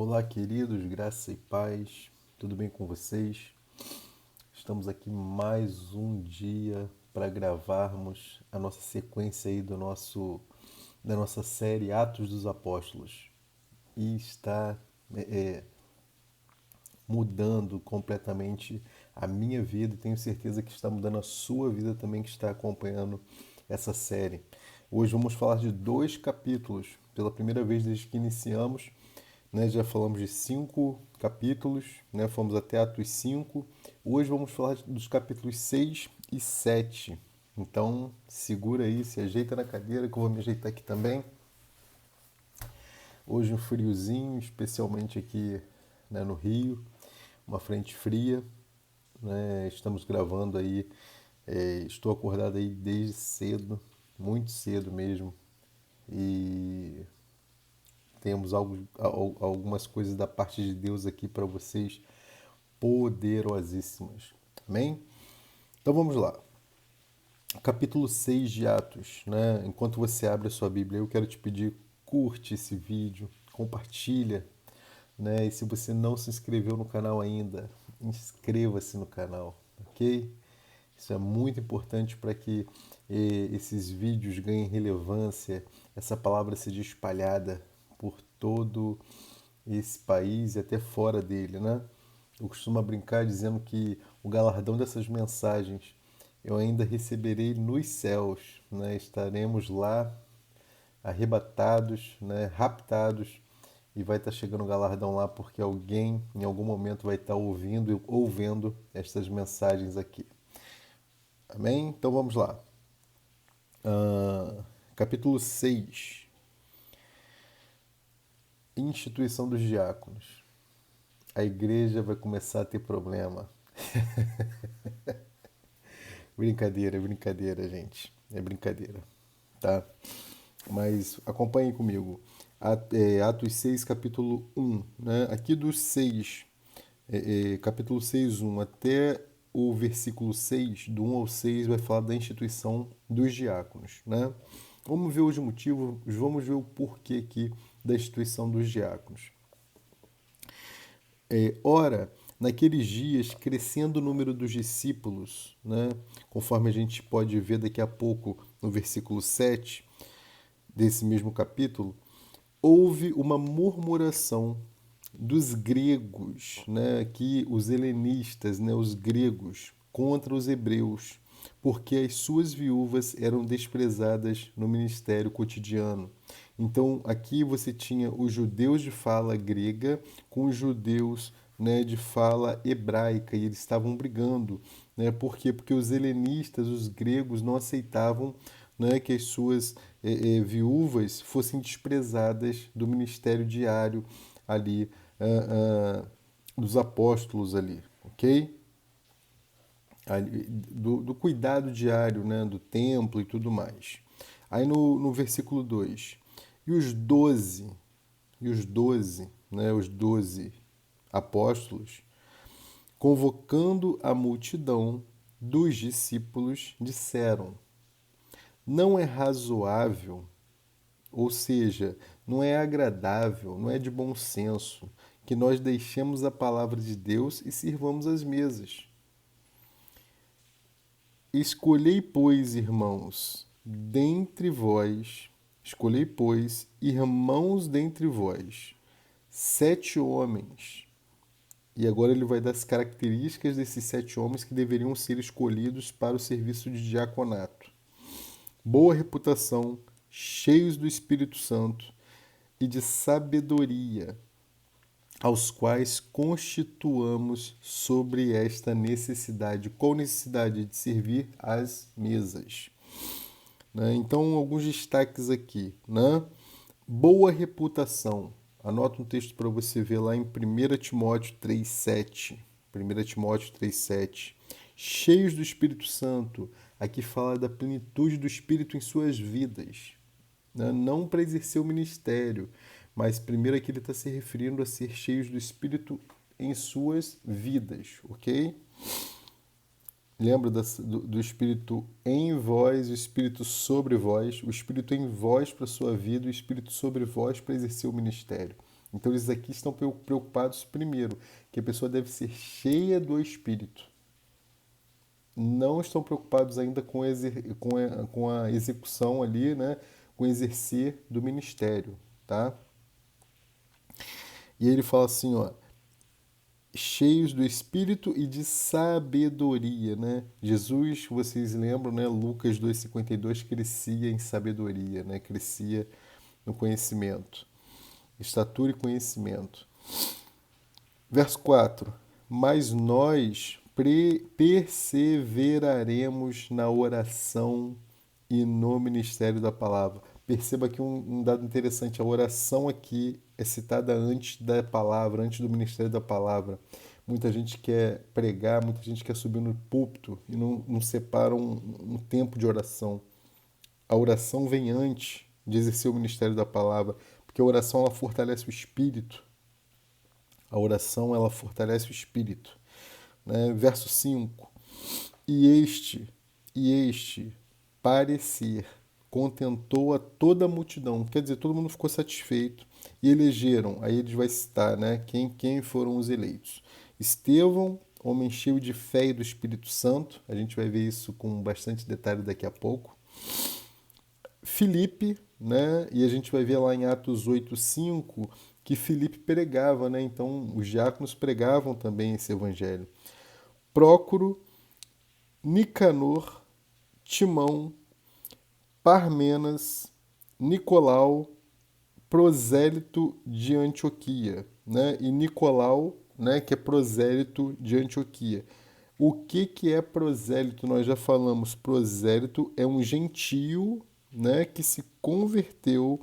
Olá, queridos, graça e paz, tudo bem com vocês? Estamos aqui mais um dia para gravarmos a nossa sequência aí da nossa série Atos dos Apóstolos. E está mudando completamente a minha vida e tenho certeza que está mudando a sua vida também que está acompanhando essa série. Hoje vamos falar de 2 capítulos, pela primeira vez desde que iniciamos, né? Já falamos de 5 capítulos, né? Fomos até Atos 5. Hoje vamos falar dos capítulos 6 e 7. Então, segura aí, se ajeita na cadeira que eu vou me ajeitar aqui também. Hoje um friozinho, especialmente aqui, né, no Rio, uma frente fria, né? Estamos gravando aí, estou acordado aí desde cedo, muito cedo mesmo, e temos algumas coisas da parte de Deus aqui para vocês, poderosíssimas. Amém? Então vamos lá. Capítulo 6 de Atos, né? Enquanto você abre a sua Bíblia, eu quero te pedir, curte esse vídeo, compartilha, né? E se você não se inscreveu no canal ainda, inscreva-se no canal, ok? Isso é muito importante para que esses vídeos ganhem relevância, essa palavra seja espalhada por todo esse país e até fora dele, né? Eu costumo brincar dizendo que o galardão dessas mensagens eu ainda receberei nos céus, né? Estaremos lá arrebatados, né? Raptados e vai estar chegando o galardão lá porque alguém em algum momento vai estar ouvindo ou vendo estas mensagens aqui. Amém? Então vamos lá. Capítulo 6. Instituição dos diáconos. A igreja vai começar a ter problema. Brincadeira, gente. É brincadeira, tá? Mas acompanhe comigo. Atos 6, capítulo 1. Né? Aqui dos 6, capítulo 6, 1 até o versículo 6, do 1 ao 6, vai falar da instituição dos diáconos. Né? Vamos ver os motivos, vamos ver o porquê aqui da instituição dos diáconos. Ora, naqueles dias, crescendo o número dos discípulos, né, conforme a gente pode ver daqui a pouco no versículo 7 desse mesmo capítulo, houve uma murmuração dos gregos, né, aqui os helenistas, né, os gregos, contra os hebreus, porque as suas viúvas eram desprezadas no ministério cotidiano. Então, aqui você tinha os judeus de fala grega com os judeus, né, de fala hebraica, e eles estavam brigando. Né? Por quê? Porque os helenistas, os gregos, não aceitavam, né, que as suas viúvas fossem desprezadas do ministério diário ali, dos apóstolos ali, ok? Do cuidado diário, né, do templo e tudo mais. Aí no versículo 2, e os doze, né, os 12 apóstolos, convocando a multidão dos discípulos, disseram: não é razoável, ou seja, não é agradável, não é de bom senso, que nós deixemos a palavra de Deus e sirvamos as mesas. Escolhei, pois, irmãos, irmãos dentre vós, 7 homens. E agora ele vai dar as características desses 7 homens que deveriam ser escolhidos para o serviço de diaconato. Boa reputação, cheios do Espírito Santo e de sabedoria, aos quais constituamos sobre esta necessidade. Qual necessidade? De servir às mesas. Né? Então, alguns destaques aqui. Né? Boa reputação. Anota um texto para você ver lá em 1 Timóteo 3,7. 1 Timóteo 3,7. Cheios do Espírito Santo. Aqui fala da plenitude do Espírito em suas vidas. Né? Não para exercer o ministério, mas primeiro aqui ele está se referindo a ser cheios do Espírito em suas vidas, ok? Lembra do Espírito em vós, o Espírito sobre vós, o Espírito em vós para a sua vida, o Espírito sobre vós para exercer o ministério. Então eles aqui estão preocupados primeiro, que a pessoa deve ser cheia do Espírito. Não estão preocupados ainda com a execução ali, né? Com o exercer do ministério, tá? E ele fala assim, ó, cheios do Espírito e de sabedoria, né? Jesus, vocês lembram, né? Lucas 2,52, crescia em sabedoria, né? Crescia no conhecimento, estatura e conhecimento. Verso 4. Mas nós perseveraremos na oração e no ministério da palavra. Perceba aqui um dado interessante. A oração aqui é citada antes da palavra, antes do ministério da palavra. Muita gente quer pregar, muita gente quer subir no púlpito e não separa um tempo de oração. A oração vem antes de exercer o ministério da palavra, porque a oração ela fortalece o espírito. A oração ela fortalece o espírito. Né? Verso 5. E este parecer contentou a toda a multidão. Quer dizer, todo mundo ficou satisfeito. E elegeram, aí eles vai citar, né? Quem foram os eleitos. Estevão, homem cheio de fé e do Espírito Santo. A gente vai ver isso com bastante detalhe daqui a pouco. Filipe, né? E a gente vai ver lá em Atos 8:5 que Filipe pregava, né? Então os diáconos pregavam também esse evangelho. Prócoro, Nicanor, Timão, Parmenas, Nicolau, prosélito de Antioquia, né? E Nicolau, né, que é prosélito de Antioquia. O que é prosélito? Nós já falamos, prosélito é um gentio, né, que se converteu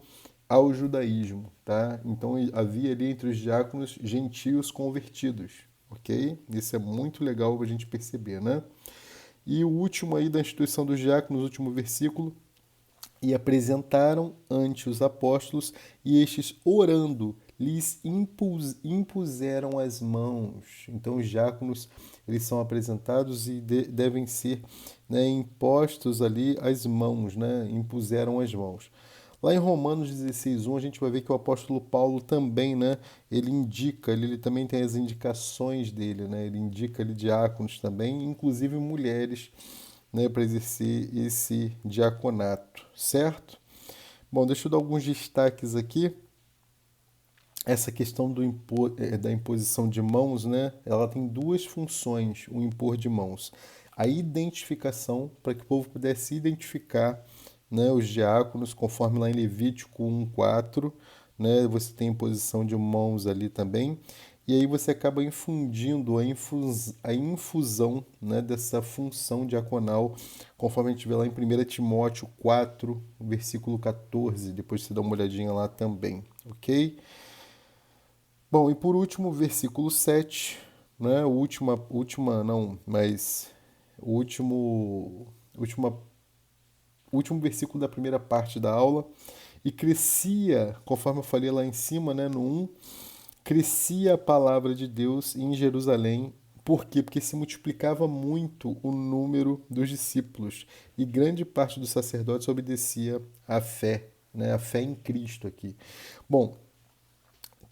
ao judaísmo, tá? Então havia ali entre os diáconos gentios convertidos, ok? Isso é muito legal para a gente perceber, né? E o último aí da instituição dos diáconos, o último versículo, e apresentaram ante os apóstolos, e estes, orando, lhes impuseram as mãos. Então, os diáconos, eles são apresentados e devem ser, né, impostos ali as mãos, né? Impuseram as mãos. Lá em Romanos 16:1, a gente vai ver que o apóstolo Paulo também, né, ele indica, ele também tem as indicações dele, né? Ele indica ali diáconos também, inclusive mulheres, né, para exercer esse diaconato, certo? Bom, deixa eu dar alguns destaques aqui. Essa questão da imposição de mãos, né, ela tem duas funções, o impor de mãos. A identificação, para que o povo pudesse identificar, né, os diáconos, conforme lá em Levítico 1:4, né, você tem imposição de mãos ali também. E aí você acaba infundindo a infusão, né, dessa função diaconal, conforme a gente vê lá em 1 Timóteo 4, versículo 14. Depois você dá uma olhadinha lá também, ok? Bom, e por último, versículo 7, né? O último versículo da primeira parte da aula. E crescia, conforme eu falei lá em cima, né, no 1, crescia a palavra de Deus em Jerusalém. Por quê? Porque se multiplicava muito o número dos discípulos e grande parte dos sacerdotes obedecia à fé, né? A fé em Cristo aqui. Bom,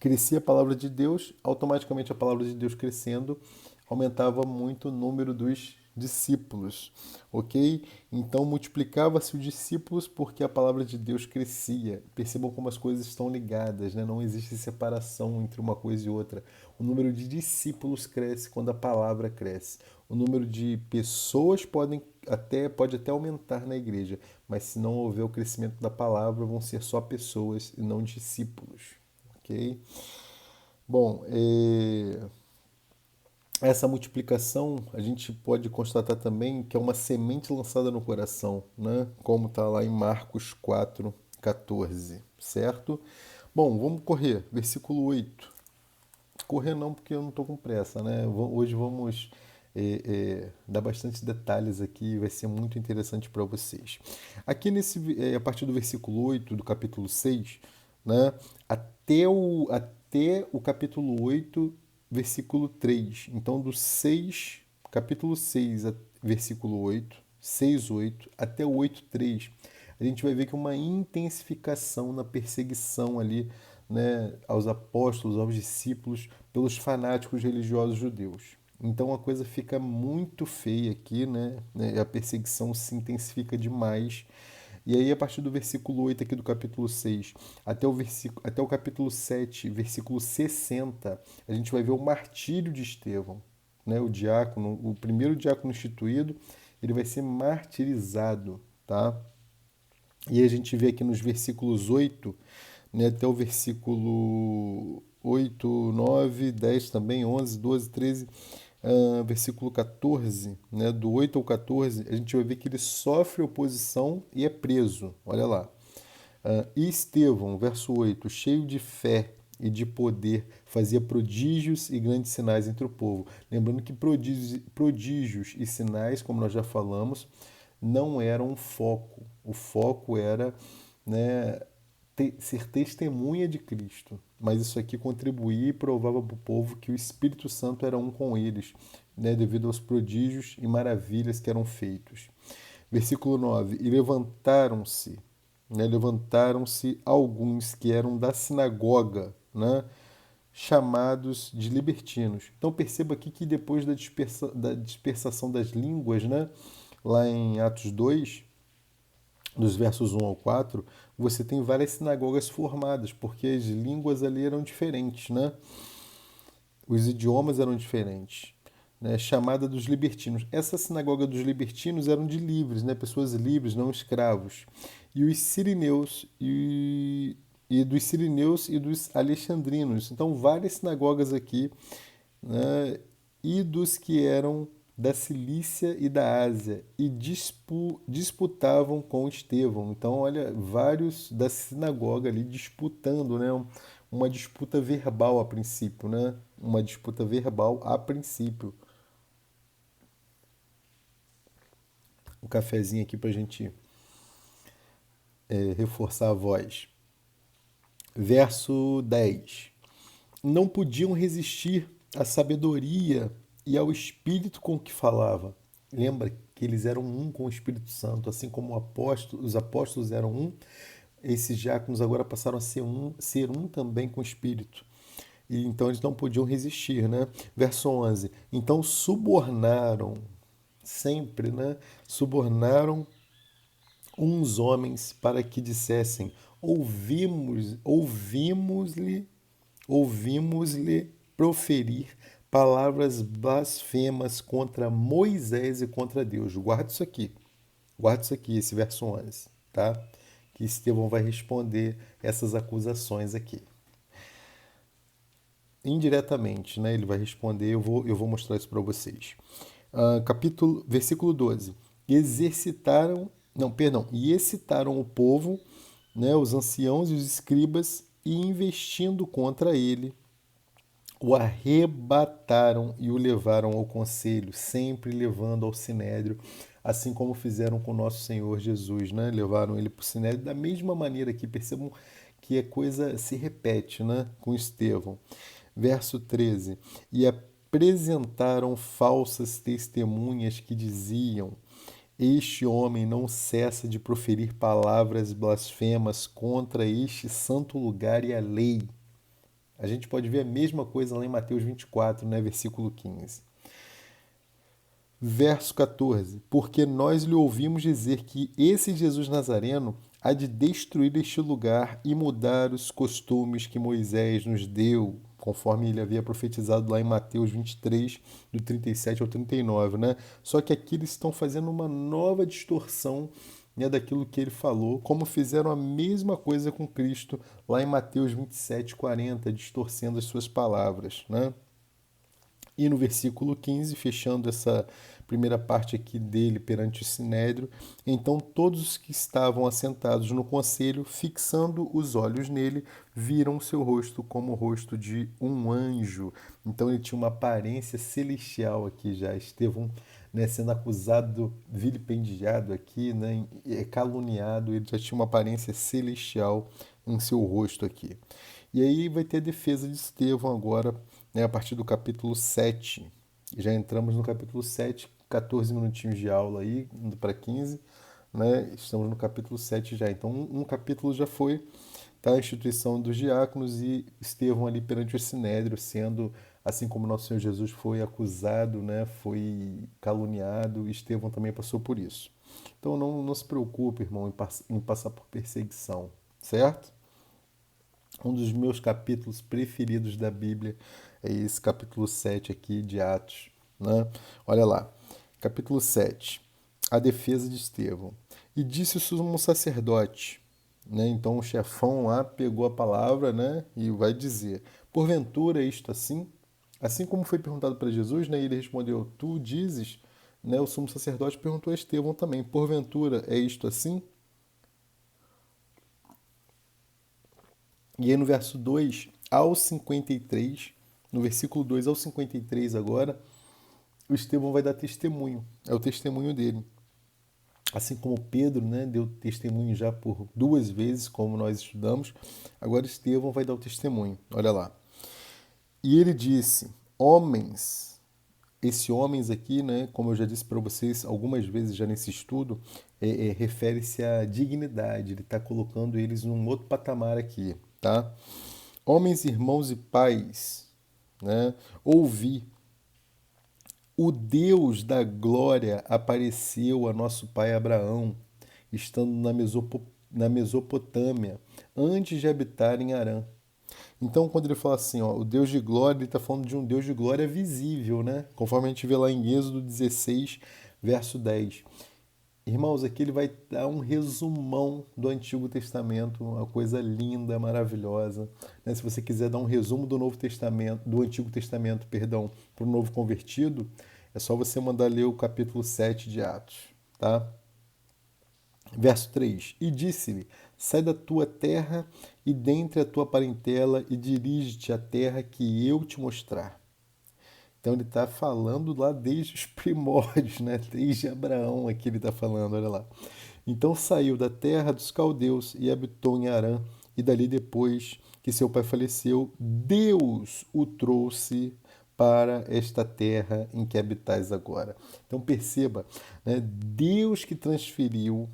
crescia a palavra de Deus, automaticamente a palavra de Deus crescendo aumentava muito o número dos discípulos, ok? Então multiplicava-se os discípulos porque a palavra de Deus crescia. Percebam como as coisas estão ligadas, né? Não existe separação entre uma coisa e outra. O número de discípulos cresce quando a palavra cresce. O número de pessoas pode até aumentar na igreja, mas se não houver o crescimento da palavra, vão ser só pessoas e não discípulos. Ok? Bom, essa multiplicação a gente pode constatar também que é uma semente lançada no coração, né? Como está lá em Marcos 4:14, certo? Bom, vamos correr. Versículo 8. Correr não, porque eu não estou com pressa, né? Hoje vamos dar bastante detalhes aqui, vai ser muito interessante para vocês. Aqui a partir do versículo 8 do capítulo 6, né? Até o capítulo 8, versículo 3. Então, capítulo 6, versículo 8, 6:8, até o 8:3, a gente vai ver que uma intensificação na perseguição ali né, aos apóstolos, aos discípulos, pelos fanáticos religiosos judeus. Então a coisa fica muito feia aqui, né? A perseguição se intensifica demais. E aí, a partir do versículo 8 aqui do capítulo 6 até o capítulo 7, versículo 60, a gente vai ver o martírio de Estevão, né? O diácono, o primeiro diácono instituído, ele vai ser martirizado, tá? E aí a gente vê aqui nos versículos 8, né, até o versículo 8, 9, 10 também, 11, 12, 13, versículo 14, né, do 8 ao 14, a gente vai ver que ele sofre oposição e é preso. Olha lá. E Estevão, verso 8, cheio de fé e de poder, fazia prodígios e grandes sinais entre o povo. Lembrando que prodígios e sinais, como nós já falamos, não eram um foco. O foco era, né, ser testemunha de Cristo. Mas isso aqui contribuía e provava para o povo que o Espírito Santo era um com eles, né, devido aos prodígios e maravilhas que eram feitos. Versículo 9: E levantaram-se, né, levantaram-se alguns que eram da sinagoga, né, chamados de libertinos. Então perceba aqui que depois da dispersação das línguas, né, lá em Atos 2, dos versos 1 ao 4, você tem várias sinagogas formadas, porque as línguas ali eram diferentes, né? Os idiomas eram diferentes. Né? Chamada dos libertinos. Essa sinagoga dos libertinos eram de livres, né? Pessoas livres, não escravos. E os sirineus e dos sirineus e dos alexandrinos. Então, várias sinagogas aqui, né? E dos que eram da Cilícia e da Ásia e disputavam com Estevão. Então, olha, vários da sinagoga ali disputando, né? Uma disputa verbal a princípio, né? Uma disputa verbal a princípio. Um cafezinho aqui para a gente reforçar a voz. Verso 10. Não podiam resistir à sabedoria e ao espírito com que falava. Lembra que eles eram um com o Espírito Santo, assim como os apóstolos eram um, esses diáconos agora passaram a ser um também com o Espírito. E então eles não podiam resistir, né? Verso 11. Então subornaram, sempre, né? Subornaram uns homens para que dissessem: ouvimos-lhe proferir palavras blasfemas contra Moisés e contra Deus. Guarda isso aqui, esse verso 11, tá? Que Estevão vai responder essas acusações aqui. Indiretamente, né? Ele vai responder, eu vou mostrar isso para vocês. Versículo 12. E excitaram o povo, né, os anciãos e os escribas, e investindo contra ele, o arrebataram e o levaram ao conselho, sempre levando ao sinédrio, assim como fizeram com nosso Senhor Jesus, né? Levaram ele para o sinédrio da mesma maneira que percebam que a coisa se repete, né? Com Estevão. Verso 13: E apresentaram falsas testemunhas que diziam: Este homem não cessa de proferir palavras blasfemas contra este santo lugar e a lei. A gente pode ver a mesma coisa lá em Mateus 24, né, versículo 15. Verso 14: Porque nós lhe ouvimos dizer que esse Jesus Nazareno há de destruir este lugar e mudar os costumes que Moisés nos deu, conforme ele havia profetizado lá em Mateus 23, do 37 ao 39, né? Só que aqui eles estão fazendo uma nova distorção, né, daquilo que ele falou, como fizeram a mesma coisa com Cristo lá em Mateus 27, 40, distorcendo as suas palavras, né? E no versículo 15, fechando essa primeira parte aqui dele perante o sinédrio, então todos os que estavam assentados no conselho, fixando os olhos nele, viram seu rosto como o rosto de um anjo. Então ele tinha uma aparência celestial aqui já. Estevão, né, sendo acusado, vilipendiado aqui, né, caluniado, ele já tinha uma aparência celestial em seu rosto aqui. E aí vai ter a defesa de Estevão agora, né, a partir do capítulo 7. Já entramos no capítulo 7, 14 minutinhos de aula aí, indo para 15, né? Estamos no capítulo 7 já. Então, um capítulo já foi tá? A instituição dos diáconos e Estevão ali perante o sinédrio, sendo, assim como nosso Senhor Jesus foi acusado, né? Foi caluniado, Estevão também passou por isso. Então não se preocupe, irmão, em passar por perseguição, certo? Um dos meus capítulos preferidos da Bíblia é esse capítulo 7 aqui de Atos, né? Olha lá, capítulo 7, a defesa de Estevão. E disse o sumo sacerdote, né? Então o chefão lá pegou a palavra, né? E vai dizer: porventura é isto assim? Assim como foi perguntado para Jesus, né? Ele respondeu: tu dizes, né? O sumo sacerdote perguntou a Estevão também: porventura é isto assim? E aí no verso 2 ao 53, no versículo 2 ao 53 agora, o Estevão vai dar testemunho. É o testemunho dele. Assim como Pedro, né, deu testemunho já por 2 vezes, como nós estudamos, agora Estevão vai dar o testemunho. Olha lá. E ele disse: homens, esse homens aqui, né, como eu já disse para vocês algumas vezes já nesse estudo, refere-se à dignidade. Ele está colocando eles num outro patamar aqui, tá? Homens, irmãos e pais, né, ouvi. O Deus da glória apareceu a nosso pai Abraão, estando na Mesopotâmia, antes de habitar em Harã. Então, quando ele fala assim, ó, o Deus de glória, ele está falando de um Deus de glória visível, né? Conforme a gente vê lá em Êxodo 16, verso 10. Irmãos, aqui ele vai dar um resumão do Antigo Testamento, uma coisa linda, maravilhosa. Né? Se você quiser dar um resumo do Novo Testamento, do Antigo Testamento, perdão, para o novo convertido, é só você mandar ler o capítulo 7 de Atos, tá? Verso 3: E disse-lhe: sai da tua terra e dentre a tua parentela e dirige-te à terra que eu te mostrar. Então ele está falando lá desde os primórdios, né? Desde Abraão aqui ele está falando, olha lá. Então saiu da terra dos caldeus e habitou em Harã, e dali depois que seu pai faleceu, Deus o trouxe para esta terra em que habitais agora. Então perceba, né? Deus que transferiu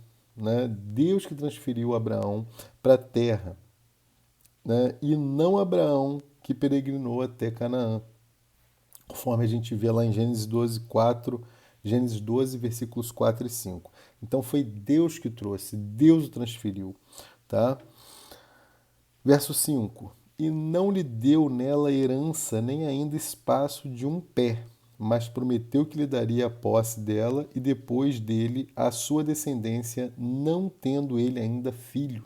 Abraão para a terra, né? E não Abraão que peregrinou até Canaã, conforme a gente vê lá em Gênesis 12, 4, Gênesis 12, versículos 4 e 5. Então foi Deus que trouxe, Deus o transferiu, tá? Verso 5: E não lhe deu nela herança, nem ainda espaço de um pé, mas prometeu que lhe daria a posse dela e depois dele a sua descendência, não tendo ele ainda filho.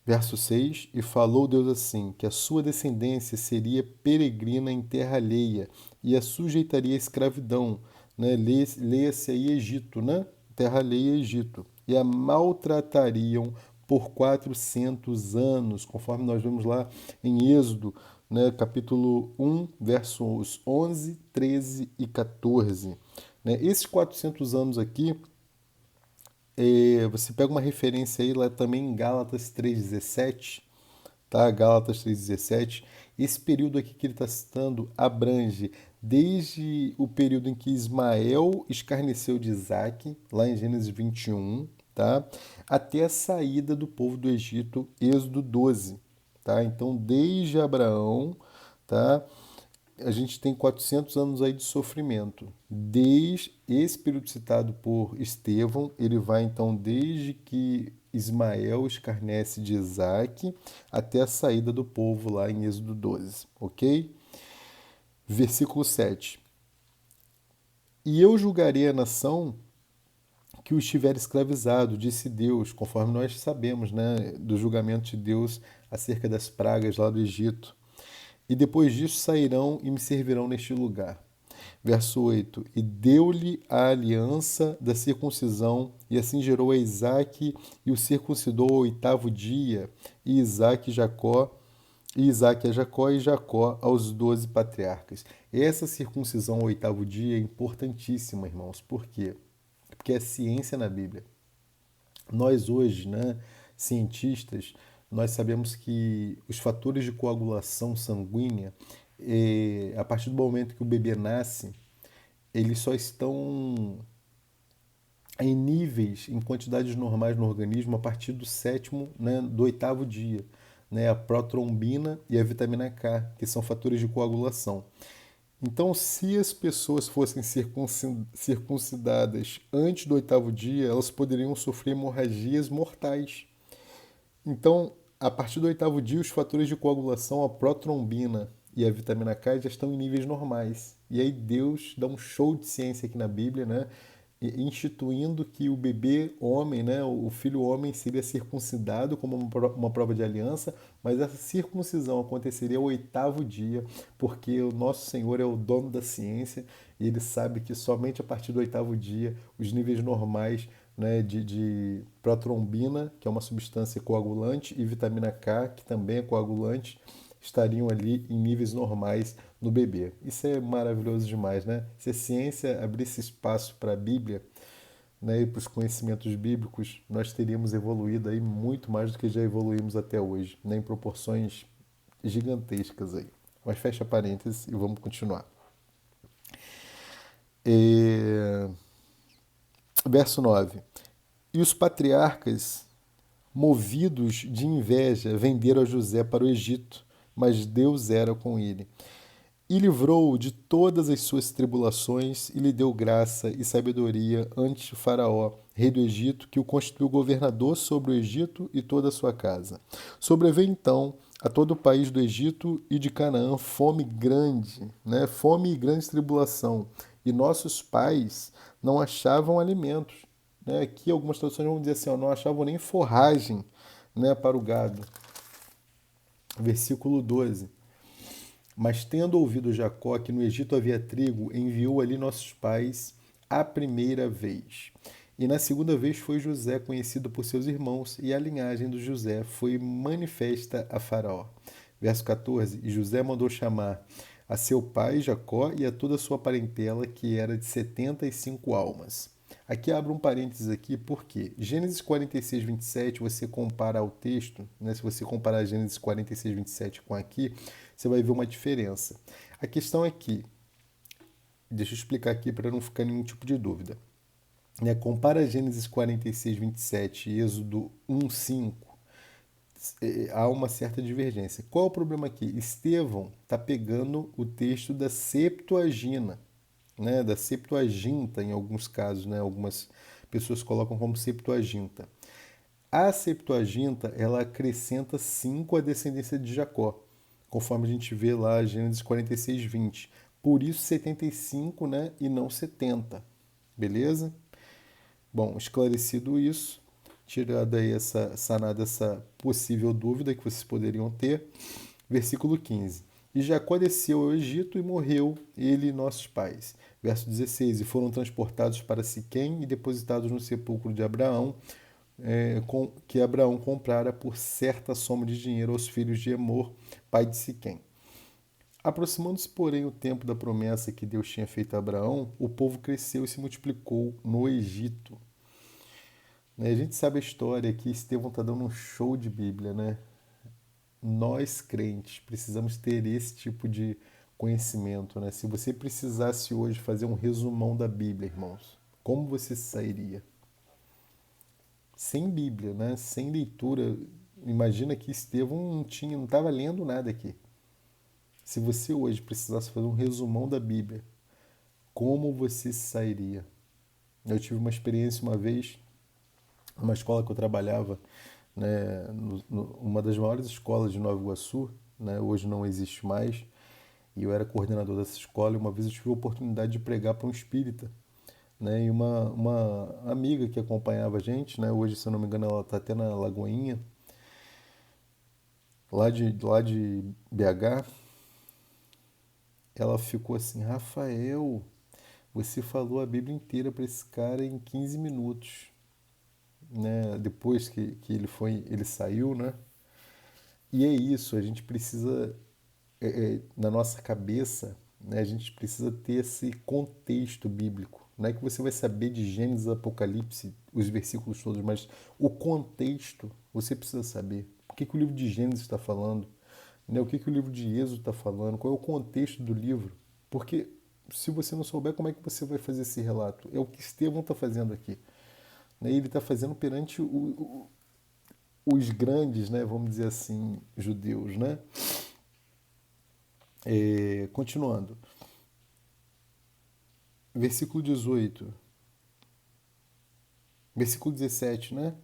Verso 6: E falou Deus assim, que a sua descendência seria peregrina em terra alheia e a sujeitaria à escravidão, né? Leia-se aí Egito, né? Terra alheia Egito. E a maltratariam por 400 anos, conforme nós vemos lá em Êxodo, né? Capítulo 1, versos 11, 13 e 14. Né? Esses 400 anos aqui, você pega uma referência aí lá também em Gálatas 3,17, tá? Gálatas 3,17. Esse período aqui que ele está citando abrange desde o período em que Ismael escarneceu de Isaac, lá em Gênesis 21, tá? Até a saída do povo do Egito, Êxodo 12, tá? Então, desde Abraão, tá? A gente tem 400 anos aí de sofrimento. Desde esse período citado por Estevão, ele vai então desde que Ismael escarnece de Isaac até a saída do povo lá em Êxodo 12, ok? Versículo 7. E eu julgarei a nação que o estiver escravizado, disse Deus, conforme nós sabemos, né, do julgamento de Deus acerca das pragas lá do Egito. E depois disso sairão e me servirão neste lugar. Verso 8: E deu-lhe a aliança da circuncisão, e assim gerou a Isaque, e o circuncidou ao 8º dia, e Isaque a Jacó, e Jacó aos 12 patriarcas. Essa circuncisão ao 8º dia é importantíssima, irmãos. Por quê? Porque é ciência na Bíblia. Nós hoje, né, cientistas, nós sabemos que os fatores de coagulação sanguínea, a partir do momento que o bebê nasce, eles só estão em níveis, em quantidades normais no organismo a partir do sétimo, né, do oitavo dia, né, a protrombina e a vitamina K, que são fatores de coagulação. Então, se as pessoas fossem circuncidadas antes do oitavo dia, elas poderiam sofrer hemorragias mortais. Então, a partir do oitavo dia, os fatores de coagulação, a protrombina e a vitamina K já estão em níveis normais. E aí Deus dá um show de ciência aqui na Bíblia, né? Instituindo que o bebê homem, né, o filho homem seria circuncidado como uma prova de aliança, mas essa circuncisão aconteceria ao oitavo dia, porque o nosso Senhor é o dono da ciência e ele sabe que somente a partir do oitavo dia os níveis normais, né, de protrombina, que é uma substância coagulante, e vitamina K, que também é coagulante, estariam ali em níveis normais no bebê. Isso é maravilhoso demais, né? Se a ciência abrisse espaço para a Bíblia, né, e para os conhecimentos bíblicos, nós teríamos evoluído aí muito mais do que já evoluímos até hoje, né, em proporções gigantescas aí. Mas fecha parênteses e vamos continuar. É... Verso 9. E os patriarcas, movidos de inveja, venderam a José para o Egito, mas Deus era com ele. E livrou-o de todas as suas tribulações, e lhe deu graça e sabedoria ante Faraó, rei do Egito, que o constituiu governador sobre o Egito e toda a sua casa. Sobreveio então a todo o país do Egito e de Canaã fome grande, né? Fome e grande tribulação, e nossos pais não achavam alimentos. Né? Aqui algumas traduções vão dizer assim, ó, não achavam nem forragem, né, para o gado. Versículo 12. Mas tendo ouvido Jacó que no Egito havia trigo, enviou ali nossos pais a primeira vez. E na segunda vez foi José conhecido por seus irmãos, e a linhagem do José foi manifesta a Faraó. Verso 14: E José mandou chamar a seu pai Jacó e a toda a sua parentela, que era de 75 almas. Aqui abro um parênteses aqui, porque Gênesis 46, 27, você compara ao texto, né? Se você comparar Gênesis 46, 27 com aqui, você vai ver uma diferença. A questão é que, deixa eu explicar aqui para não ficar nenhum tipo de dúvida. Né? Compara Gênesis 46, 27 e Êxodo 1, 5, há uma certa divergência. Qual é o problema aqui? Estevão está pegando o texto da Septuaginta, né? Da Septuaginta em alguns casos, né? Algumas pessoas colocam como Septuaginta. A Septuaginta, ela acrescenta 5 à descendência de Jacó, conforme a gente vê lá Gênesis 46, 20. Por isso 75, né, e não 70. Beleza? Bom, esclarecido isso, tirada aí sanada essa possível dúvida que vocês poderiam ter, versículo 15. E Jacó desceu ao Egito e morreu, ele e nossos pais. Verso 16. E foram transportados para Siquém e depositados no sepulcro de Abraão, que Abraão comprara por certa soma de dinheiro aos filhos de Emor, pai de Siquém. Aproximando-se, porém, o tempo da promessa que Deus tinha feito a Abraão, o povo cresceu e se multiplicou no Egito. Né? A gente sabe a história que Estevão está dando um show de Bíblia, né? Nós, crentes, precisamos ter esse tipo de conhecimento, né? Se você precisasse hoje fazer um resumão da Bíblia, irmãos, como você sairia? Sem Bíblia, né? Sem leitura. Imagina que Estevão não estava lendo nada aqui. Se você hoje precisasse fazer um resumão da Bíblia, como você sairia? Eu tive uma experiência uma vez, numa escola que eu trabalhava, né, uma das maiores escolas de Nova Iguaçu, né, hoje não existe mais, e eu era coordenador dessa escola, e uma vez eu tive a oportunidade de pregar para um espírita, né, e uma amiga que acompanhava a gente, né, hoje, se eu não me engano, ela está até na Lagoinha, lá de BH, ela ficou assim, Rafael, você falou a Bíblia inteira para esse cara em 15 minutos, né? Depois que ele saiu, né? E é isso, a gente precisa, na nossa cabeça, né, a gente precisa ter esse contexto bíblico. Não é que você vai saber de Gênesis, Apocalipse, os versículos todos, mas o contexto você precisa saber. O que o livro de Gênesis está falando? Né? O que o livro de Êxodo está falando? Qual é o contexto do livro? Porque se você não souber, como é que você vai fazer esse relato? É o que Estevão está fazendo aqui. né? Ele está fazendo perante os grandes, né? Vamos dizer assim, judeus, né? Continuando. Versículo 18. Versículo 17, né?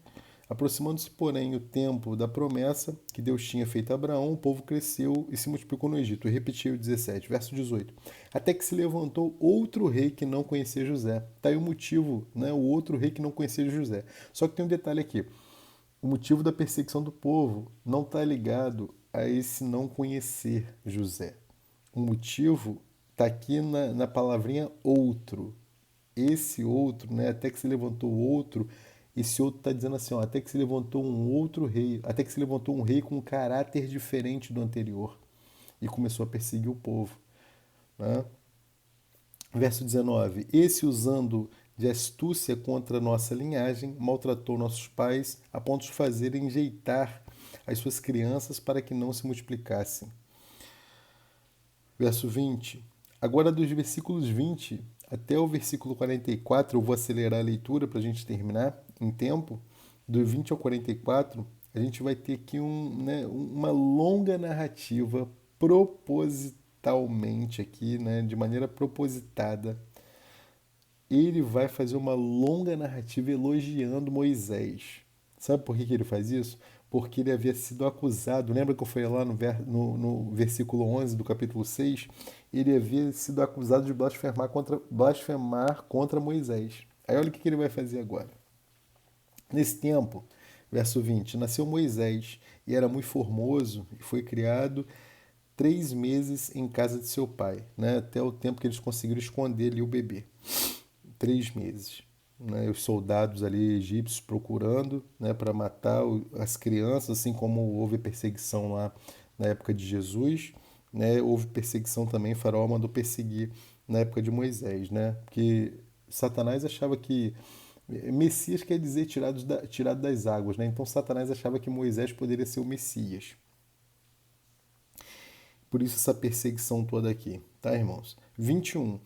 Aproximando-se, porém, o tempo da promessa que Deus tinha feito a Abraão, o povo cresceu e se multiplicou no Egito. Eu repeti o 17, verso 18. Até que se levantou outro rei que não conhecia José. Está aí o motivo, né? O outro rei que não conhecia José. Só que tem um detalhe aqui. O motivo da perseguição do povo não está ligado a esse não conhecer José. O motivo está aqui na palavrinha outro. Esse outro, né, até que se levantou outro, esse outro está dizendo assim, ó, até que se levantou um outro rei, até que se levantou um rei com um caráter diferente do anterior e começou a perseguir o povo. Né? Verso 19: Esse, usando de astúcia contra nossa linhagem, maltratou nossos pais a ponto de fazerem enjeitar as suas crianças para que não se multiplicassem. Verso 20. Agora, dos versículos 20 até o versículo 44, eu vou acelerar a leitura para a gente terminar em tempo. Do 20 ao 44, a gente vai ter aqui uma longa narrativa propositalmente aqui, né, de maneira propositada. Ele vai fazer uma longa narrativa elogiando Moisés. Sabe por que ele faz isso? Porque ele havia sido acusado. Lembra que eu falei lá no versículo 11 do capítulo 6? Ele havia sido acusado de blasfemar contra Moisés. Aí olha o que ele vai fazer agora. Nesse tempo, verso 20, nasceu Moisés e era muito formoso e foi criado 3 meses em casa de seu pai, né? Até o tempo que eles conseguiram esconder ali o bebê. 3 meses. Né, os soldados ali egípcios procurando, né, para matar as crianças, assim como houve perseguição lá na época de Jesus, né, houve perseguição também, Faraó mandou perseguir na época de Moisés, né, porque Satanás achava que Messias quer dizer tirado das águas, né, então Satanás achava que Moisés poderia ser o Messias. Por isso essa perseguição toda aqui, tá, irmãos? 21.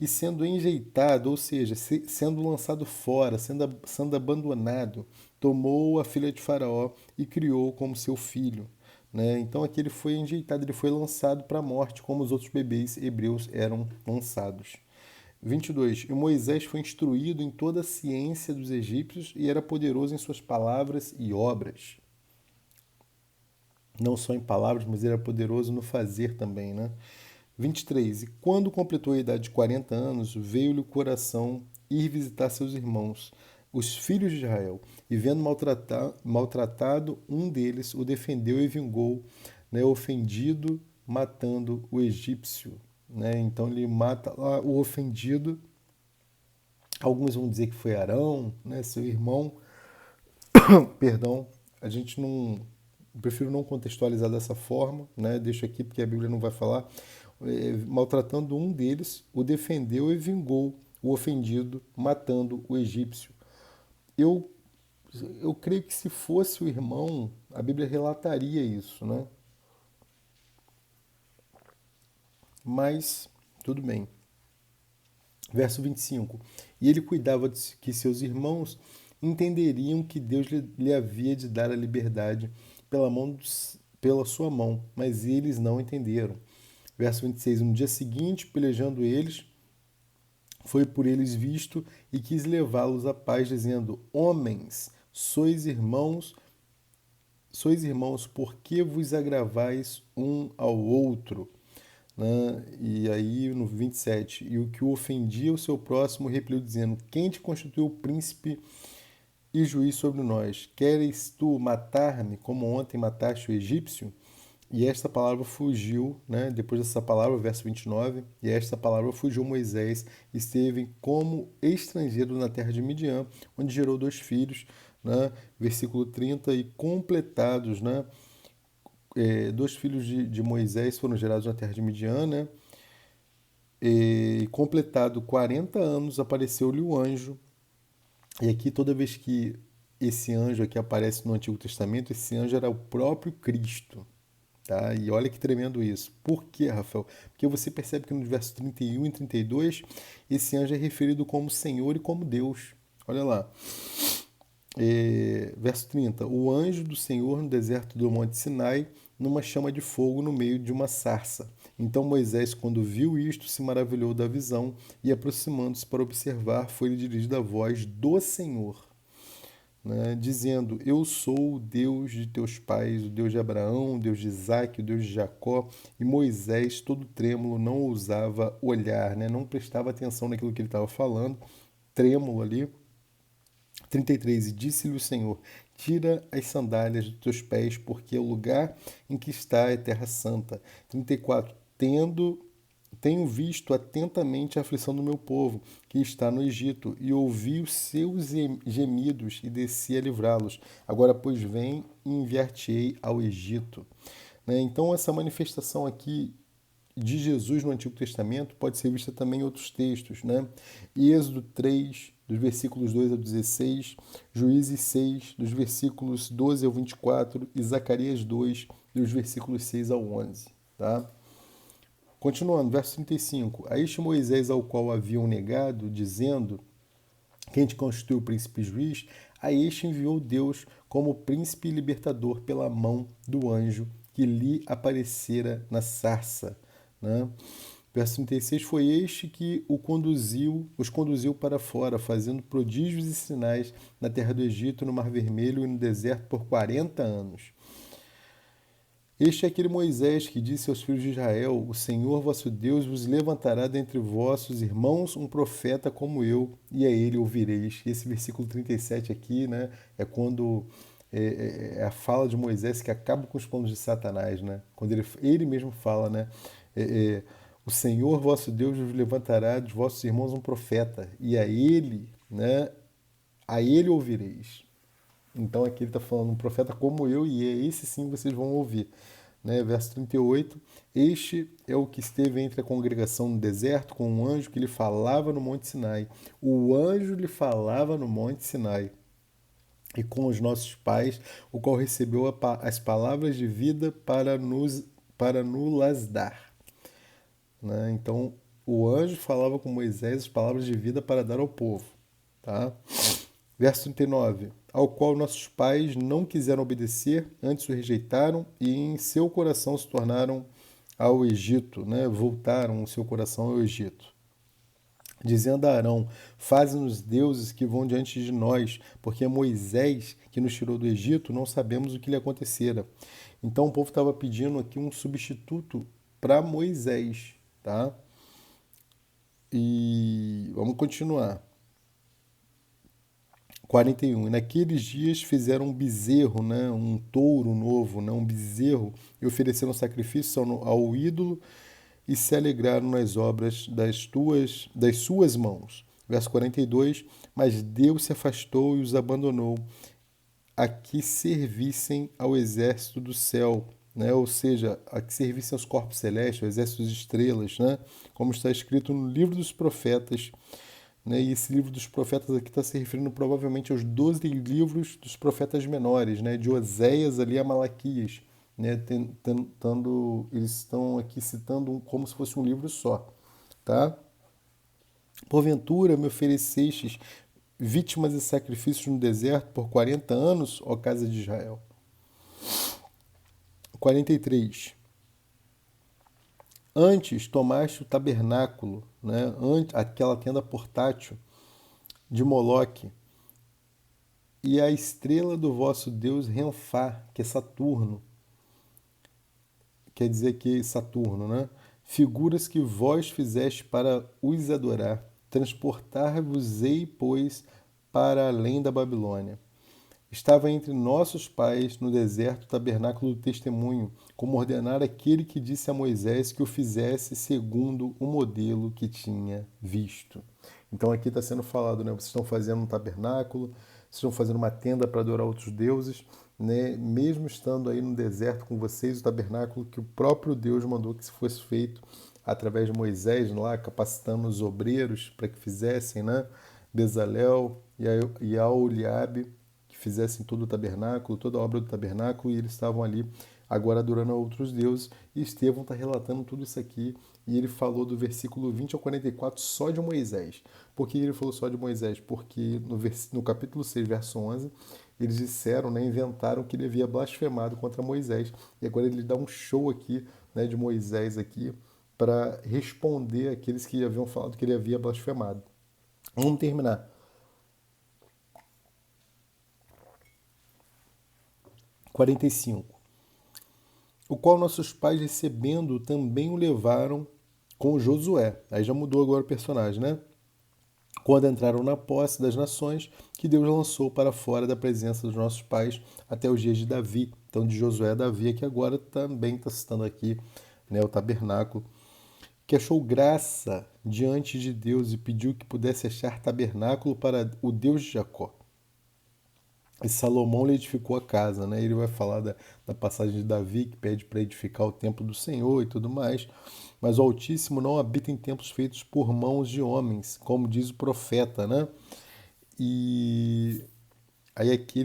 E sendo enjeitado, ou seja, sendo lançado fora, sendo abandonado, tomou a filha de Faraó e criou como seu filho. Né? Então aqui ele foi enjeitado, ele foi lançado para a morte, como os outros bebês hebreus eram lançados. 22. E Moisés foi instruído em toda a ciência dos egípcios e era poderoso em suas palavras e obras. Não só em palavras, mas ele era poderoso no fazer também, né? 23. E quando completou a idade de 40 anos, veio-lhe o coração ir visitar seus irmãos, os filhos de Israel, e vendo maltratado um deles, o defendeu e vingou, né, ofendido, matando o egípcio. Né? Então ele mata lá o ofendido. Alguns vão dizer que foi Arão, né, seu irmão. Perdão, a gente não. Prefiro não contextualizar dessa forma, né? Deixo aqui porque a Bíblia não vai falar. Maltratando um deles, o defendeu e vingou o ofendido, matando o egípcio. Eu, eu creio que se fosse o irmão, a Bíblia relataria isso, né? Mas, tudo bem. Verso 25. E ele cuidava de que seus irmãos entenderiam que Deus lhe havia de dar a liberdade pela sua mão, mas eles não entenderam. Verso 26. No dia seguinte, pelejando eles, foi por eles visto e quis levá-los à paz, dizendo: Homens, sois irmãos, por que vos agravais um ao outro? Né? E aí no 27, e o que o ofendia o seu próximo repeliu, dizendo: Quem te constituiu príncipe e juiz sobre nós? Queres tu matar-me como ontem mataste o egípcio? E esta palavra fugiu, né? Depois dessa palavra, verso 29, e esta palavra fugiu Moisés, esteve como estrangeiro na terra de Midian, onde gerou 2 filhos, né? Versículo 30, e completados, né? 2 filhos de Moisés foram gerados na terra de Midian, né? E completado 40 anos, apareceu-lhe o anjo. E aqui, toda vez que esse anjo aqui aparece no Antigo Testamento, esse anjo era o próprio Cristo. Tá? E olha que tremendo isso. Por quê, Rafael? Porque você percebe que no verso 31 e 32, esse anjo é referido como Senhor e como Deus. Olha lá. Verso 30. O anjo do Senhor no deserto do Monte Sinai, numa chama de fogo no meio de uma sarça. Então Moisés, quando viu isto, se maravilhou da visão e, aproximando-se para observar, foi-lhe dirigida a voz do Senhor, né, dizendo: Eu sou o Deus de teus pais, o Deus de Abraão, o Deus de Isaque, o Deus de Jacó. E Moisés, todo trêmulo, não ousava olhar, né, não prestava atenção naquilo que ele estava falando, trêmulo ali. 33. E disse-lhe o Senhor: Tira as sandálias dos teus pés, porque o lugar em que está é terra santa. 34. Tenho visto atentamente a aflição do meu povo, que está no Egito, e ouvi os seus gemidos e desci a livrá-los. Agora, pois, vem e enviar-te-ei ao Egito. Né? Então, essa manifestação aqui de Jesus no Antigo Testamento pode ser vista também em outros textos, né? Êxodo 3, dos versículos 2 ao 16, Juízes 6, dos versículos 12 ao 24 e Zacarias 2, dos versículos 6 ao 11, tá? Continuando, verso 35. A este Moisés ao qual haviam negado, dizendo: Quem te constituiu príncipe e juiz? A este enviou Deus como príncipe e libertador pela mão do anjo que lhe aparecera na sarça. Né? Verso 36, foi este que os conduziu para fora, fazendo prodígios e sinais na terra do Egito, no Mar Vermelho e no deserto por 40 anos. Este é aquele Moisés que disse aos filhos de Israel: O Senhor vosso Deus vos levantará dentre vossos irmãos um profeta como eu, e a ele ouvireis. E esse versículo 37 aqui, né, é quando é a fala de Moisés que acaba com os planos de Satanás, né? Quando ele mesmo fala, né? O Senhor vosso Deus vos levantará dos vossos irmãos um profeta, e a ele, né, a ele ouvireis. Então aqui ele está falando um profeta como eu, e é esse sim vocês vão ouvir. Né? Verso 38, este é o que esteve entre a congregação no deserto com um anjo que lhe falava no Monte Sinai. O anjo lhe falava no Monte Sinai. E com os nossos pais, o qual recebeu as palavras de vida para nos dar. Né? Então, o anjo falava com Moisés as palavras de vida para dar ao povo. Tá? Verso 39. Ao qual nossos pais não quiseram obedecer, antes o rejeitaram e em seu coração se tornaram ao Egito, né? Voltaram o seu coração ao Egito. Dizendo a Arão: Faze-nos deuses que vão diante de nós, porque é Moisés que nos tirou do Egito, não sabemos o que lhe acontecera. Então o povo estava pedindo aqui um substituto para Moisés, tá? E vamos continuar. 41. E naqueles dias fizeram um bezerro, né, um touro novo, né, um bezerro, e ofereceram sacrifício ao ídolo e se alegraram nas obras das suas mãos. Verso 42. Mas Deus se afastou e os abandonou a que servissem ao exército do céu, né? Ou seja, a que servissem aos corpos celestes, ao exército de estrelas, né? Como está escrito no livro dos profetas. Né? E esse livro dos profetas aqui está se referindo provavelmente aos 12 livros dos profetas menores, né? De Oséias ali a Malaquias. Né? Eles estão aqui citando como se fosse um livro só. Tá? Porventura me oferecestes vítimas e sacrifícios no deserto por 40 anos, ó casa de Israel. 43. Antes tomaste o tabernáculo, né? Aquela tenda portátil de Moloque, e a estrela do vosso Deus Renfá, que é Saturno, quer dizer que Saturno, né? Figuras que vós fizeste para os adorar. Transportar-vos-ei, pois, para além da Babilônia. Estava entre nossos pais no deserto o tabernáculo do testemunho, como ordenara aquele que disse a Moisés que o fizesse segundo o modelo que tinha visto. Então aqui está sendo falado, né? Vocês estão fazendo um tabernáculo, vocês estão fazendo uma tenda para adorar outros deuses, né? Mesmo estando aí no deserto com vocês, o tabernáculo que o próprio Deus mandou que fosse feito através de Moisés, lá capacitando os obreiros para que fizessem, né? Bezalel e Aholiabe, que fizessem todo o tabernáculo, toda a obra do tabernáculo, e eles estavam ali agora adorando a outros deuses. E Estevão está relatando tudo isso aqui e ele falou do versículo 20 ao 44 só de Moisés. Por que ele falou só de Moisés? Porque no capítulo 6, verso 11, eles disseram, né, inventaram que ele havia blasfemado contra Moisés. E agora ele dá um show aqui, né, de Moisés aqui para responder àqueles que haviam falado que ele havia blasfemado. Vamos terminar. 45. O qual nossos pais recebendo também o levaram com Josué. Aí já mudou agora o personagem, né? Quando entraram na posse das nações que Deus lançou para fora da presença dos nossos pais até os dias de Davi. Então, de Josué a Davi, que agora também está citando aqui, né, o tabernáculo, que achou graça diante de Deus e pediu que pudesse achar tabernáculo para o Deus de Jacó. E Salomão lhe edificou a casa, né? Ele vai falar da passagem de Davi, que pede para edificar o templo do Senhor e tudo mais. Mas o Altíssimo não habita em templos feitos por mãos de homens, como diz o profeta, né? E aí aqui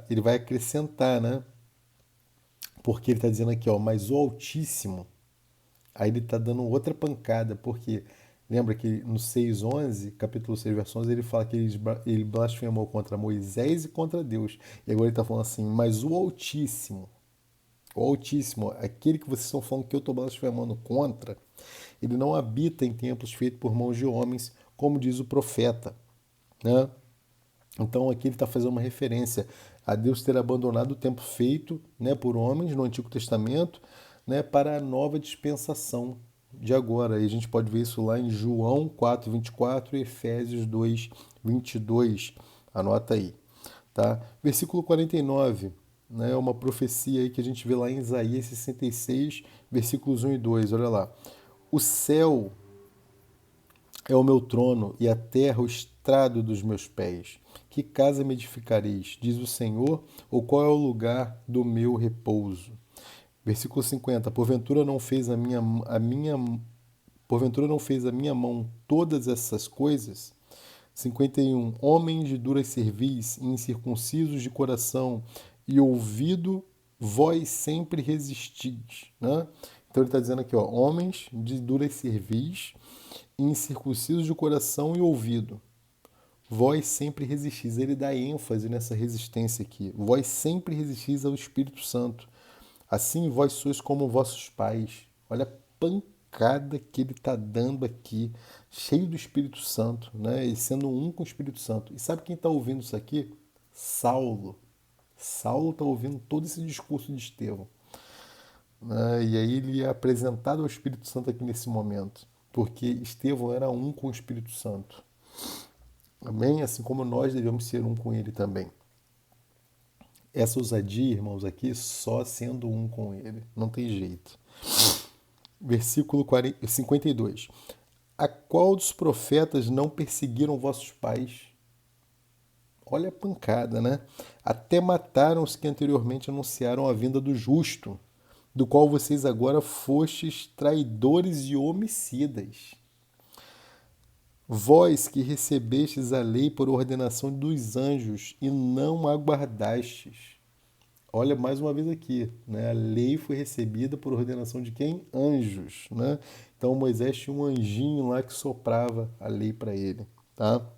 ele vai acrescentar, né? Porque ele está dizendo aqui, ó, mas o Altíssimo, aí ele está dando outra pancada, porque lembra que no 6:11, capítulo 6, verso 11, ele fala que ele blasfemou contra Moisés e contra Deus. E agora ele está falando assim, mas o Altíssimo, aquele que vocês estão falando que eu estou blasfemando contra, ele não habita em templos feitos por mãos de homens, como diz o profeta, né? Então aqui ele está fazendo uma referência a Deus ter abandonado o templo feito, né, por homens no Antigo Testamento, né, para a nova dispensação de agora. E a gente pode ver isso lá em João 4:24 e Efésios 2:22. Anota aí, tá? Versículo 49, né, é uma profecia aí que a gente vê lá em Isaías 66, versículos 1 e 2. Olha lá. O céu é o meu trono e a terra o estrado dos meus pés. Que casa me edificareis, diz o Senhor, ou qual é o lugar do meu repouso? Versículo 50. Porventura não fez a minha mão todas essas coisas? 51. Homens de duras cerviz, incircuncisos de coração e ouvido, vós sempre resistis. Né? Então ele está dizendo aqui, ó, homens de duras cerviz, incircuncisos de coração e ouvido. Vós sempre resistis. Ele dá ênfase nessa resistência aqui. Vós sempre resistis ao Espírito Santo. Assim vós sois como vossos pais. Olha a pancada que ele está dando aqui, cheio do Espírito Santo, né? E sendo um com o Espírito Santo. E sabe quem está ouvindo isso aqui? Saulo. Saulo está ouvindo todo esse discurso de Estevão. Né? E aí ele é apresentado ao Espírito Santo aqui nesse momento, porque Estevão era um com o Espírito Santo. Amém? Assim como nós devemos ser um com ele também. Essa ousadia, irmãos, aqui só sendo um com ele. Não tem jeito. Versículo 52. A qual dos profetas não perseguiram vossos pais? Olha a pancada, né? Até mataram os que anteriormente anunciaram a vinda do justo, do qual vocês agora fostes traidores e homicidas. Vós que recebestes a lei por ordenação dos anjos e não aguardastes. Olha mais uma vez aqui, né? A lei foi recebida por ordenação de quem? Anjos, né? Então Moisés tinha um anjinho lá que soprava a lei para ele, tá?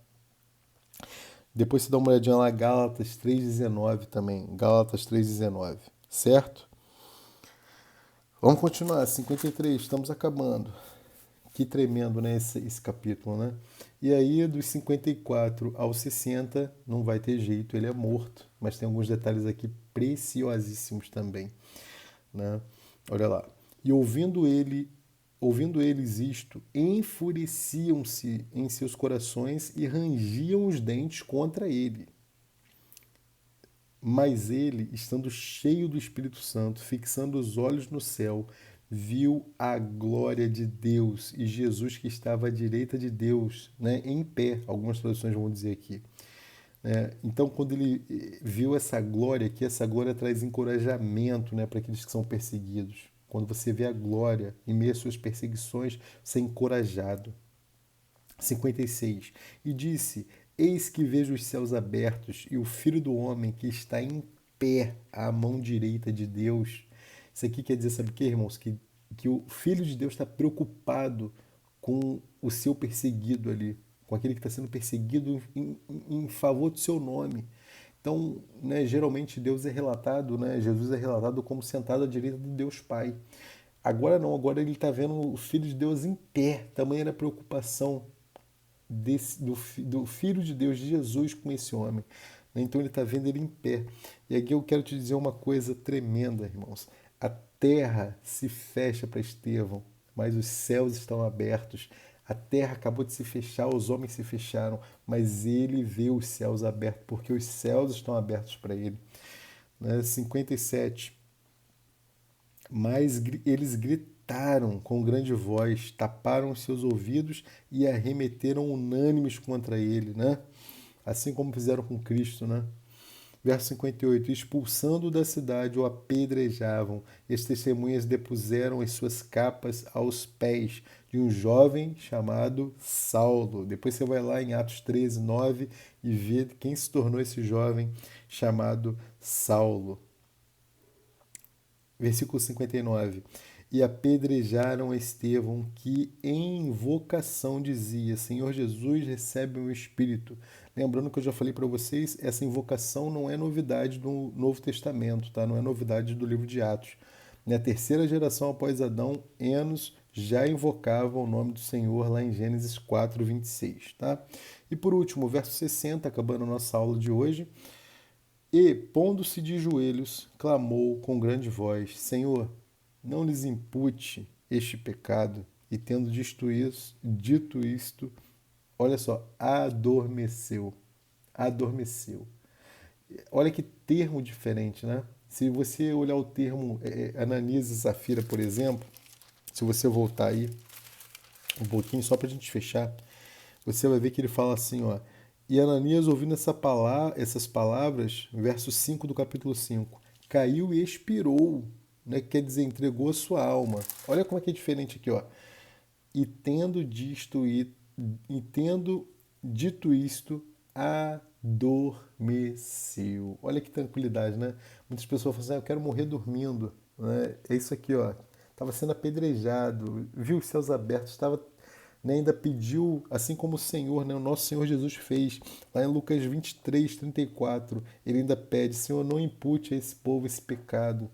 Depois você dá uma olhadinha lá, Gálatas 3:19 também, Gálatas 3:19, certo? Vamos continuar, 53, estamos acabando. Que tremendo, né, esse capítulo, né? E aí, dos 54 aos 60, não vai ter jeito, ele é morto. Mas tem alguns detalhes aqui preciosíssimos também, né? Olha lá. E ouvindo eles isto, enfureciam-se em seus corações e rangiam os dentes contra ele. Mas ele, estando cheio do Espírito Santo, fixando os olhos no céu, viu a glória de Deus e Jesus que estava à direita de Deus, né, em pé, algumas traduções vão dizer aqui. Então, quando ele viu essa glória aqui, essa glória traz encorajamento, né, para aqueles que são perseguidos. Quando você vê a glória em meio às suas perseguições, você é encorajado. 56. E disse: Eis que vejo os céus abertos e o Filho do Homem que está em pé à mão direita de Deus. Isso aqui quer dizer, sabe o que, irmãos? Que que o Filho de Deus está preocupado com o seu perseguido ali, com aquele que está sendo perseguido em favor do seu nome. Então, né, geralmente Deus é relatado, né, Jesus é relatado como sentado à direita do Deus Pai. Agora não, agora ele está vendo o Filho de Deus em pé. Tamanha era a preocupação do Filho de Deus, de Jesus, com esse homem. Então ele está vendo ele em pé. E aqui eu quero te dizer uma coisa tremenda, irmãos. A terra se fecha para Estevão, mas os céus estão abertos. A terra acabou de se fechar, os homens se fecharam, mas ele vê os céus abertos, porque os céus estão abertos para ele. 57. Mas eles gritaram com grande voz, taparam os seus ouvidos e arremeteram unânimes contra ele, né? Assim como fizeram com Cristo, né? Verso 58, expulsando-o da cidade, o apedrejavam, e as testemunhas depuseram as suas capas aos pés de um jovem chamado Saulo. Depois você vai lá em Atos 13, 9 e vê quem se tornou esse jovem chamado Saulo. Versículo 59. E apedrejaram Estevão, que em invocação dizia: Senhor Jesus, recebe o meu espírito. Lembrando que eu já falei para vocês, essa invocação não é novidade do Novo Testamento, tá? Não é novidade do livro de Atos. Na terceira geração após Adão, Enos já invocava o nome do Senhor lá em Gênesis 4, 26. Tá? E por último, verso 60, acabando a nossa aula de hoje. E, pondo-se de joelhos, clamou com grande voz: Senhor, não lhes impute este pecado. E tendo dito isto, olha só, adormeceu. Adormeceu. Olha que termo diferente, né? Se você olhar o termo Ananias e Safira, por exemplo, se você voltar aí um pouquinho, só para a gente fechar, você vai ver que ele fala assim, ó. E Ananias, ouvindo essas palavras, verso 5 do capítulo 5, caiu e expirou, né? Quer dizer, entregou a sua alma. Olha como é que é diferente aqui, ó. E tendo dito isto, adormeceu. Olha que tranquilidade, né? Muitas pessoas falam assim, eu quero morrer dormindo. Né? É isso aqui, ó. Estava sendo apedrejado, viu os céus abertos, estava, né, ainda pediu, assim como o Senhor, né, o nosso Senhor Jesus fez, lá em Lucas 23, 34, ele ainda pede, Senhor, não impute a esse povo esse pecado.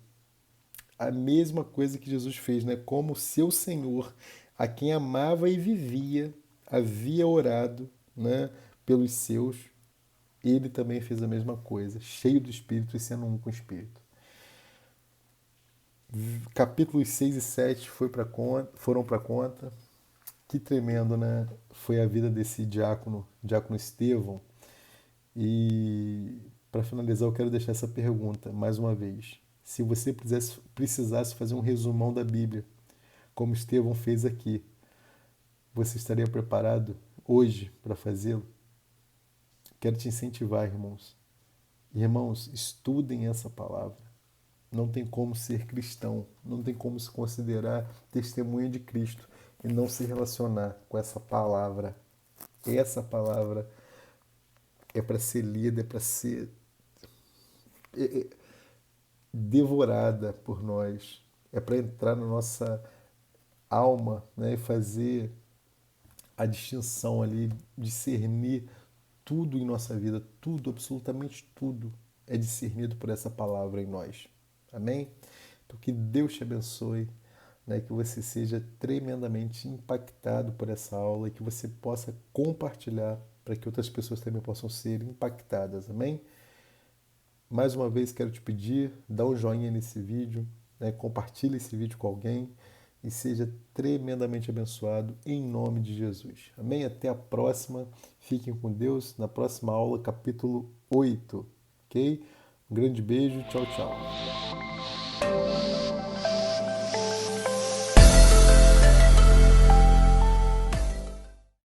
A mesma coisa que Jesus fez, né? Como seu Senhor, a quem amava e vivia, havia orado, né, pelos seus, ele também fez a mesma coisa, cheio do Espírito e sendo um com o Espírito. Capítulos 6 e 7 foram para conta. Que tremendo, né? Foi a vida desse diácono Estevão. E para finalizar, eu quero deixar essa pergunta mais uma vez. Se você precisasse fazer um resumão da Bíblia, como Estevão fez aqui, você estaria preparado hoje para fazê-lo? Quero te incentivar, irmãos. Irmãos, estudem essa palavra. Não tem como ser cristão, não tem como se considerar testemunha de Cristo e não se relacionar com essa palavra. Essa palavra é para ser lida, é para ser devorada por nós, é para entrar na nossa alma, né, e fazer a distinção ali, discernir tudo em nossa vida, tudo, absolutamente tudo é discernido por essa palavra em nós. Amém? Então que Deus te abençoe, né, que você seja tremendamente impactado por essa aula e que você possa compartilhar para que outras pessoas também possam ser impactadas. Amém? Mais uma vez quero te pedir, dá um joinha nesse vídeo, né, compartilhe esse vídeo com alguém e seja tremendamente abençoado em nome de Jesus. Amém? Até a próxima. Fiquem com Deus. Na próxima aula, capítulo 8. Ok? Um grande beijo. Tchau, tchau.